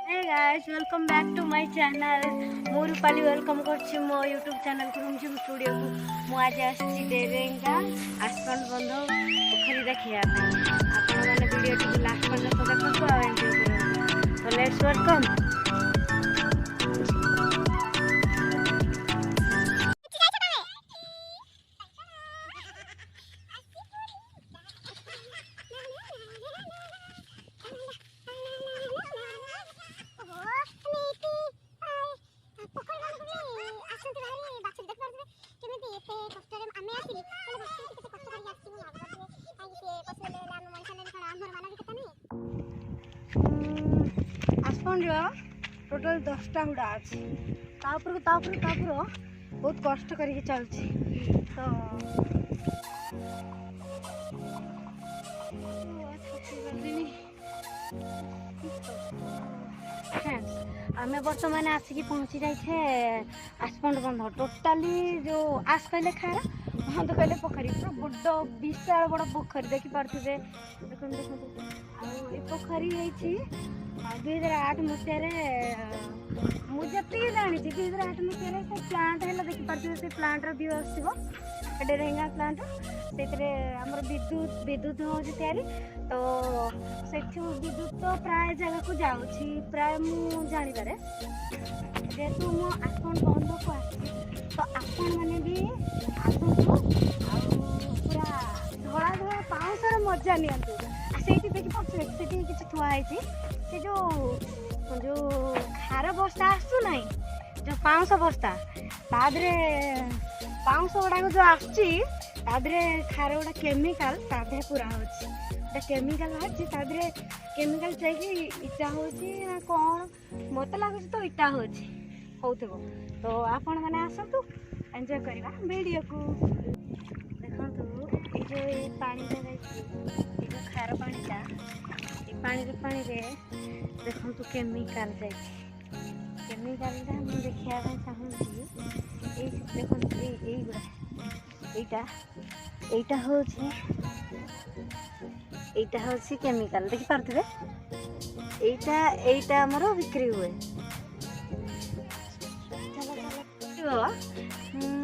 Hey guys, welcome back to my channel. मो Rupali welcome करछि मो YouTube चैनल को रुमझुम स्टूडियो को मो आज आछि देरेंगा आसपन बंध पोखरी देखिया आपण माने वीडियो टी लास्ट पर्यंत देखो आ एंजॉय करो. So let's welcome. टोटल 10टा हुड़ा अच्छे बहुत कष्ट करके चलती तो आम बर्तमान आसिक पहुँची जाइए आसपंड बंध टोटाली जो आस कहले खार बंध कहले पोखरी पूरा बड़ विशाल बड़ पोखरी देखी पारे देखो देखो पोखरी है 2008 मसीह मुझे जानी 2008 मसीह से प्लांट है देखी पारे से प्लांट व्यू आसो डेरेंगा प्लांट से आमर विद्युत हो तो से विद्युत तो प्राय जगह को जाऊँगी प्राय मु जापर जेहेतु मो आसपंड बंध को आसी तो आपण मैंने भी आसतु पूरा धड़ा धड़ा पाउंसर मजा नियंतु से देखी पारे से किसी थुआई से जो खार बस्ता आसू ना जो पाउंस बस्ता तादरे पाउंस गुड़ाक जो आसची खार गुड़ा केमिकाल तादे पूरा होची केमिकाल बाहर तादरे केमिकाल चाहिए इटा होची ना कौन मत लगुच तो इटा होची होथबो तो आपण माने आसतु एंजॉय करबा वीडियो को देखंतु ए जो पानी ए जो खार पानीटा पानी रे देखंतु केमिकाल केमिकाल देखा चाहूँगी देखो এইটা হচ্ছে কেমিকাল দেখি পারথিবে এইটা আমার বিক্রি हुए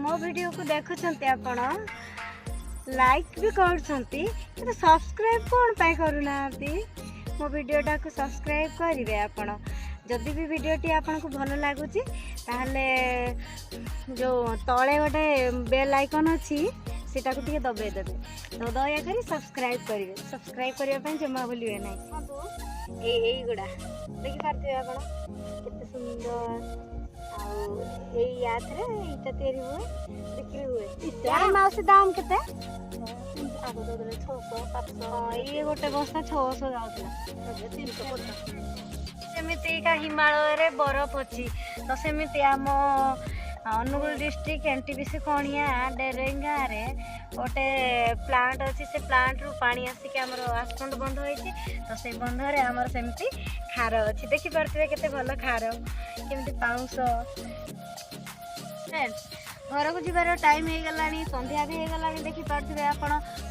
मो वीडियो को देखुंत आपण लाइक भी करछंती तो सब्सक्राइब कौन पाई करूना मो वीडियोटा को सब्सक्राइब करेंगे आपण जदि भी वीडियोटी आपन को भल लगुच ताहले जो तले गोटे बेल आइकन अच्छी सेटा को टिके दबाई देबे तो दयाकरी सब्सक्राइब करेंगे सब्सक्राइब करने जमा भूलिए ना गुड़ा देखी पारे आप केते सुंदर आईटा बिक्री हुए माउसी दाम केते ये गोटे बस्ता 600 जाऊला 350 सेमती का हिमालय रे बरफ अच्छी तो सेमती आम अनुगुल डिस्ट्रिक्ट एनटीपीसी कणिया डेरेंगा रे गोटे प्लांट अच्छी से प्लांट रु पानी आसिक आमर आसपंड बंध होती तो से बंध रे आमर सेमती खार अच्छी देखी पारे केते भल खार केमती पाउंस घर को जीवार टाइम हो गला संध्या भी हो गला देखी पारे आप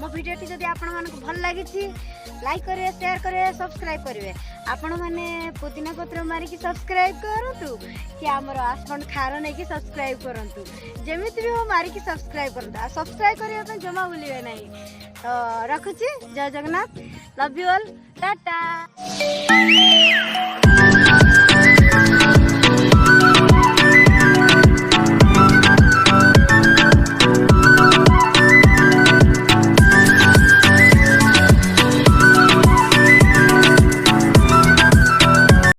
मो भिडियोटी जब आपण भल लगी लाइक करेंगे शेयर करेंगे सब्सक्राइब करेंगे आपण मैंने पुदीना पत्र मारिकी सब्सक्राइब करूँ कि आमर आसपंड खार नहीं कि सब्सक्राइब करूँ जमी भी हो मारिकी सब्सक्राइब करूँ सब्सक्राइब करने जमा भूलिए ना तो रखुची जय Jagannath love you all Tata.